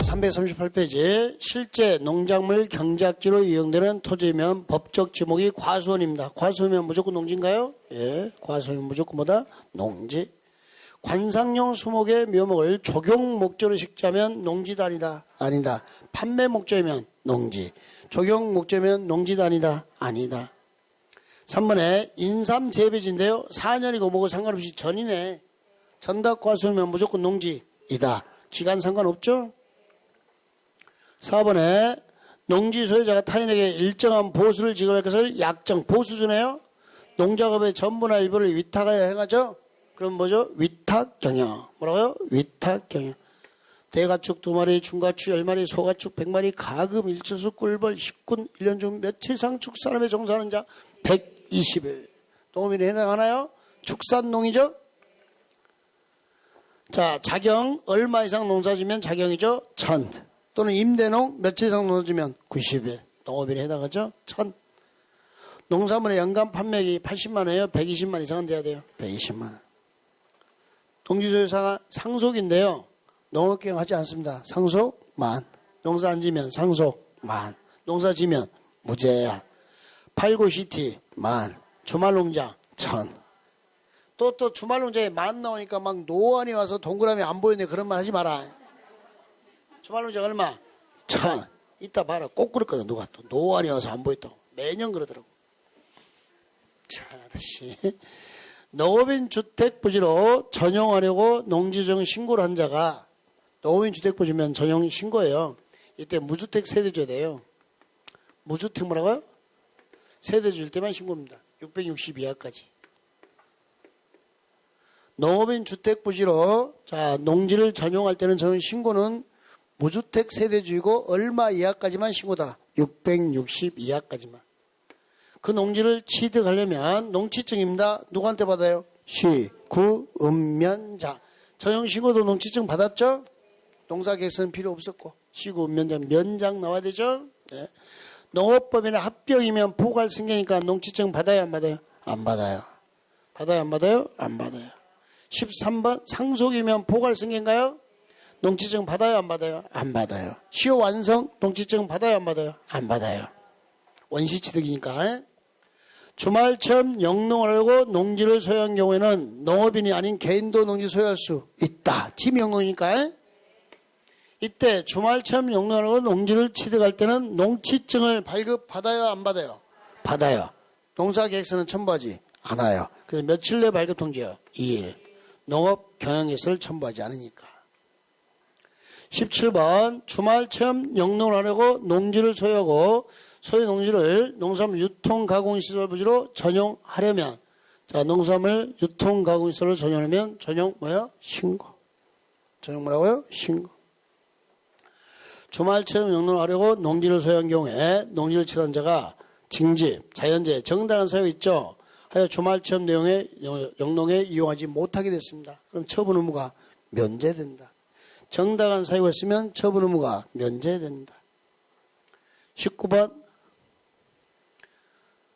(338페이지) 실제 농작물 경작지로 이용되는 토지면 법적 지목이 과수원입니다. 과수원이면 무조건 농지인가요? 예, 과수원이면 무조건 뭐다? 농지. 관상용 수목의 묘목을 조경 목적으로 식자면 농지다 아니다? 아니다. 판매 목적이면 농지. 조경 목적이면 농지다 아니다? 아니다. 3번에 인삼 재배지인데요. 4년이고 뭐고 상관없이 전이네. 전답 과수원이면 무조건 농지이다. 기간 상관없죠? 4번에 농지 소유자가 타인에게 일정한 보수를 지급할 것을 약정, 보수주네요. 농작업의 전부나 일부를 위탁하여 행하죠. 그럼 뭐죠? 위탁경영. 뭐라고요? 위탁경영. 대가축 2마리, 중가축 10마리, 소가축 100마리, 가금, 일처수, 꿀벌, 식군, 1년 중 며칠 이상 축산업에 종사하는 자 120일. 농업인에 해당하나요? 축산농이죠? 자, 자경 얼마 이상 농사지면 자경이죠? 1000. 또는 임대농 며칠 이상 농사지면 90일. 농업인에 해당하죠? 1000. 농산물의 연간 판매액이 80만 원이에요. 120만 이상은 돼야 돼요. 120만 원. 동지소유사가 상속인데요. 농업경영 하지 않습니다. 상속만. 농사 안 지면 상속만. 농사 지면 무제한. 팔고시티 만. 주말농장 1000. 또 주말농장에 만 나오니까 막 노안이 와서 동그라미 안 보이는데 그런 말 하지 마라. 주말농장 얼마? 1000. 이따 봐라. 꼭 그랬거든. 누가 또 노안이 와서 안 보였다고. 매년 그러더라고. 자, 아저씨. 농업인 주택부지로 전용하려고 농지정 신고를 한 자가 농업인 주택부지면 전용 신고예요. 이때 무주택 세대 줘야 돼요. 무주택 뭐라고요? 세대 줄 때만 신고입니다. 660 이하까지. 농업인 주택부지로 자 농지를 전용할 때는 전용 신고는 무주택 세대주이고 얼마 이하까지만 신고다. 660 이하까지만. 그 농지를 취득하려면 농취증입니다. 누구한테 받아요? 시, 구, 읍면자. 전용신고도 농취증 받았죠? 농사계획서는 필요 없었고 시구, 읍면자, 면장 나와야 되죠? 네. 농업법인의 합병이면 포괄승계니까 농취증 받아요? 안 받아요? 안 받아요. 받아요? 안 받아요? 안 받아요. 13번 상속이면 포괄승계인가요? 농취증 받아요? 안 받아요? 안 받아요. 시효 완성 농취증 받아요? 안 받아요? 안 받아요. 원시취득이니까. 주말체험 영농을 하고 농지를 소유한 경우에는 농업인이 아닌 개인도 농지 소유할 수 있다. 지명농이니까. 이때 주말체험 영농을 하고 농지를 취득할 때는 농취증을 발급받아요? 안 받아요? 받아요. 농사계획서는 첨부하지 않아요. 그래서 며칠 내에 발급 통지요? 2일. 농업 경영계획서를 첨부하지 않으니까. 17번 주말체험 영농을 하려고 농지를 소유하고 소유 농지를 농산물 유통가공시설 부지로 전용하려면 자 농산물 유통가공시설로 전용하려면 전용 뭐야? 신고. 전용 뭐라고요? 신고. 주말체험 영농을 하려고 농지를 소유한 경우에 농지를 취득한 자가 징집, 자연재해, 정당한 사유 있죠. 하여 주말체험 내용의 영농에 이용하지 못하게 됐습니다. 그럼 처분 의무가 면제된다. 정당한 사유가 있으면 처분 의무가 면제된다. 19번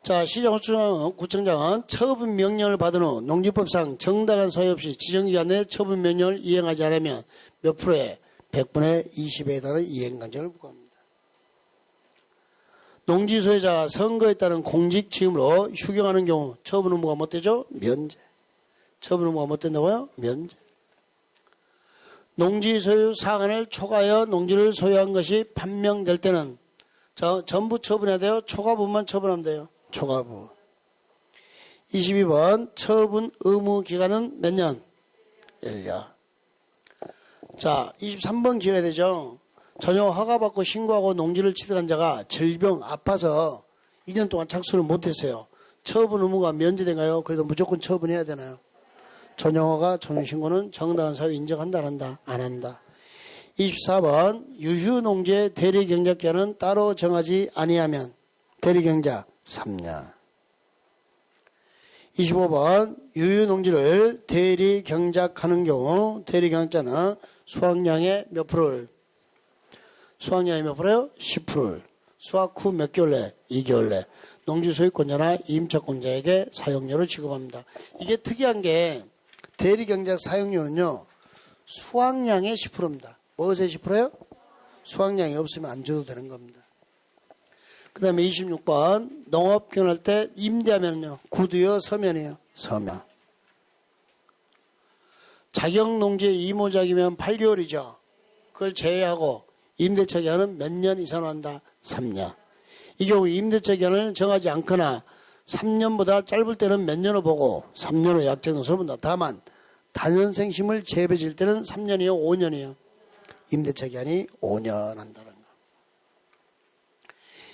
자, 시장구청장은 처분 명령을 받은 후 농지법상 정당한 사유 없이 지정기간 내에 처분 명령을 이행하지 않으면 몇 프로에 100분의 20에 달하는 이행강제를 부과합니다. 농지 소유자가 선거에 따른 공직 책임으로 휴경하는 경우 처분 의무가 못 되죠? 면제. 처분 의무가 못 된다고요? 면제. 농지 소유 사안을 초과하여 농지를 소유한 것이 판명될 때는 전부 처분해야 돼요? 초과부분만 처분하면 돼요? 초과부. 22번 처분 의무 기간은 몇 년? 1년. 자, 23번 기회가 되죠. 전용 허가받고 신고하고 농지를 취득한 자가 질병 아파서 2년 동안 착수를 못했어요. 처분 의무가 면제된가요? 그래도 무조건 처분해야 되나요? 전용허가, 전용신고는 정당한 사유 인정한다, 안 한다? 안 한다. 24번 유휴농지의 대리경작기한은 따로 정하지 아니하면 대리경작 3년. 25번 유휴농지를 대리경작하는 경우 대리경작자는 수확량의 몇 프로를? 수확량의 몇 프로요? 10%를. 수확 후 몇 개월 내? 2개월 내. 농지 소유권자나 임차권자에게 사용료를 지급합니다. 이게 특이한 게 대리경작 사용료는요. 수확량의 10%입니다. 무엇의 10%요? 수확량이 없으면 안 줘도 되는 겁니다. 그 다음에 26번 농업 견할 때 임대하면요. 구두요 서면이에요. 서면. 자격농지의 이모작이면 8개월이죠. 그걸 제외하고 임대차 기한은 몇 년 이상 한다? 3년. 이 경우 임대차 기한을 정하지 않거나 3년보다 짧을 때는 몇 년을 보고 3년의 약정을 본다. 다만 단연생심을 재배질 때는 3년이요 5년이요. 임대차 기한이 5년 한다는 거.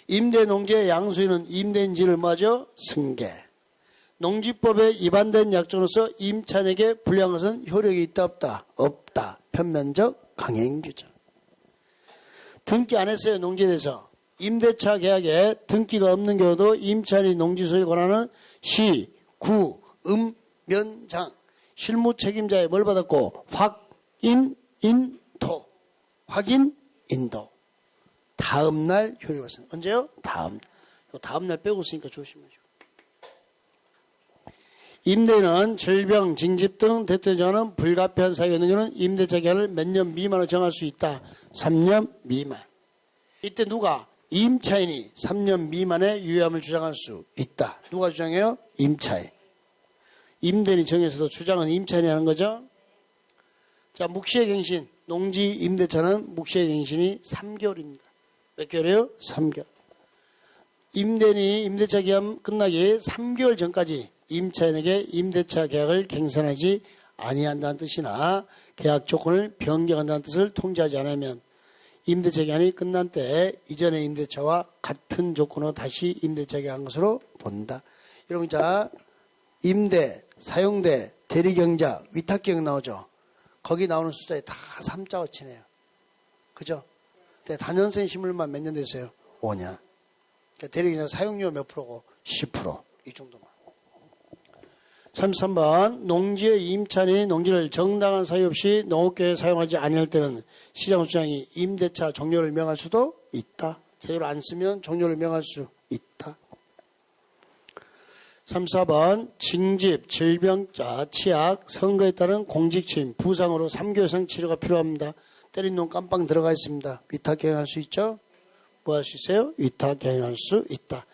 임대농지의 양수인은 임대인지를 뭐죠? 승계. 농지법에 위반된 약정으로서 임차인에게 불리한 것은 효력이 있다 없다? 없다. 편면적 강행규정. 등기 안 했어요. 농지에 대해서. 임대차 계약에 등기가 없는 경우도 임차인이 농지 소유 권한은 시, 구, 면, 장. 실무 책임자에 뭘 받았고 확인, 인도. 확인, 인도. 다음 날 효력이 발생합니다. 언제요? 다음 날 빼고 있으니까 조심하시고. 임대인은 질병, 징집 등 대토에 정하는 불가피한 사유가 있는 경우는 임대차 기한을 몇 년 미만으로 정할 수 있다. 3년 미만. 이때 누가? 임차인이 3년 미만의 유예함을 주장할 수 있다. 누가 주장해요? 임차인. 임대인이 정해서도 주장은 임차인이 하는 거죠. 자, 묵시의 갱신. 농지 임대차는 묵시의 갱신이 3개월입니다. 몇 개월이에요? 3개월. 임대인이 임대차 기한 끝나기 3개월 전까지 임차인에게 임대차 계약을 갱신하지 아니한다는 뜻이나 계약 조건을 변경한다는 뜻을 통지하지 않으면 임대차 기한이 끝난 때 이전의 임대차와 같은 조건으로 다시 임대차 계약한 것으로 본다. 여러분, 자, 임대, 사용대, 대리경작, 위탁계약 나오죠. 거기 나오는 숫자에 다 3자가 치네요. 그죠? 근데 단연생 식물만 몇 년 됐어요? 5년. 그러니까 대리경작 사용료 몇 프로고? 10%. 이 정도만. 33번 농지의 임차인이 농지를 정당한 사유 없이 농업계에 사용하지 아니할 때는 시장수장이 임대차 종료를 명할 수도 있다. 제대로 안 쓰면 종료를 명할 수 있다. 34번 징집, 질병자, 치약, 선거에 따른 공직침, 부상으로 3개월 이상 치료가 필요합니다. 때린 놈 깜빵 들어가 있습니다. 위탁 경영할 수 있죠? 뭐 할 수 있어요? 위탁 경영할 수 있다.